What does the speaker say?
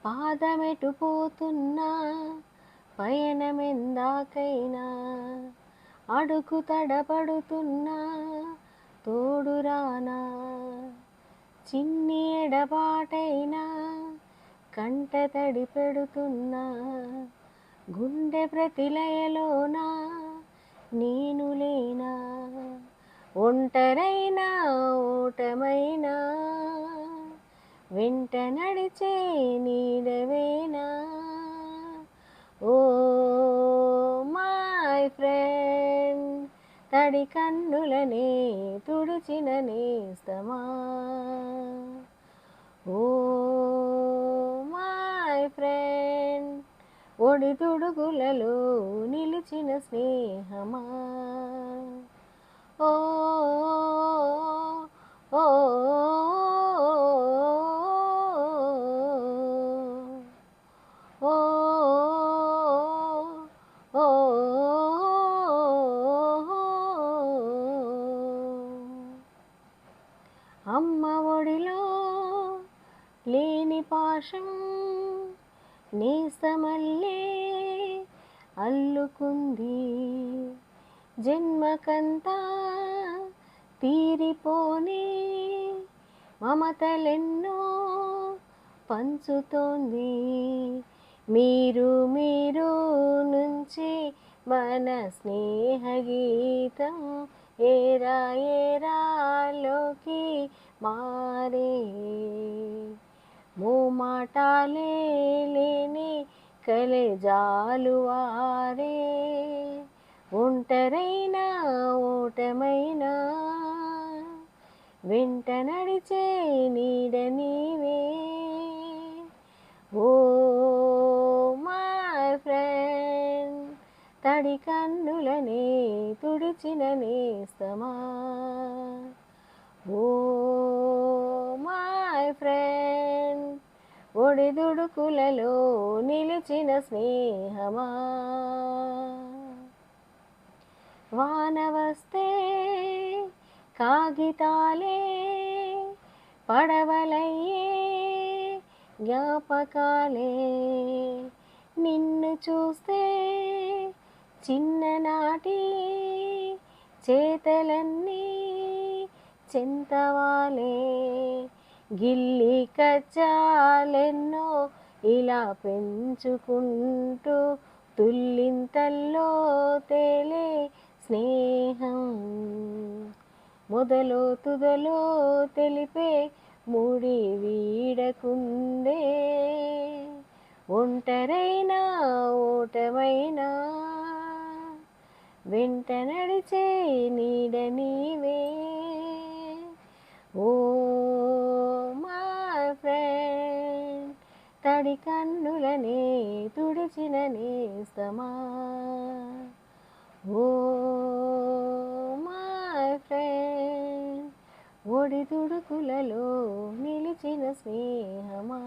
పాదమెటు పోతున్నా పయనమెందాకైనా అడుగు తడబడుతున్నా తోడురానా చిన్ని ఎడబాటైనా కంట తడి పెడుతున్నా గుండె ప్రతిలయలోన నేను లేనా ఒంటరైనా ఓటమైనా వెంట నడిచే నీడవేనా ఓ మై ఫ్రెండ్ తడి కన్నులనే తుడిచిన నేస్తమా ఓ మై ఫ్రెండ్ ఒడిదుడుగులలో నిలిచిన స్నేహమా ఓ ఓ ఓ ఓ అమ్మ ఒడిలో లేని పాశం నేస్తమల్లే అల్లుకుంది జన్మకంతా తీరిపోని మమతలెన్నో పంచుతోంది మీరు నుంచి మన స్నేహ గీతం ఏరా ఏరాలోకి మారే మోమాటాలే లేని కలెజాలు వారే ఒంటరైనా ఓటమైనా వెంట నడిచే నీడ నీవే ఓ మై ఫ్రెండ్ తడి కన్నులనే తుడిచిన నేస్తమా ఓ మై ఫ్రెండ్ ఒడిదుడుకులలో నిలిచిన స్నేహమా వాన వస్తే కాగితాలే పడవలయ్యే జ్ఞాపకాలే నిన్ను చూస్తే చిన్ననాటి చేతలన్నీ చెంతవాలే గిల్లి కజ్జాలెన్నో ఇలా పెంచుకుంటూ తుల్లింతల్లో తేలే స్నేహం మొదలో తుదలో తెలిపే ముడి వీడకుందే ఒంటరైనా ఓటమైనా వెంట నడిచే నీడ నీవే ఓ మై ఫ్రెండ్ తడి కన్నులనే తుడిచిన నేస్తమా ఓ మై ఫ్రెండ్ ఒడిదుడుకులలో నిలిచిన స్నేహమా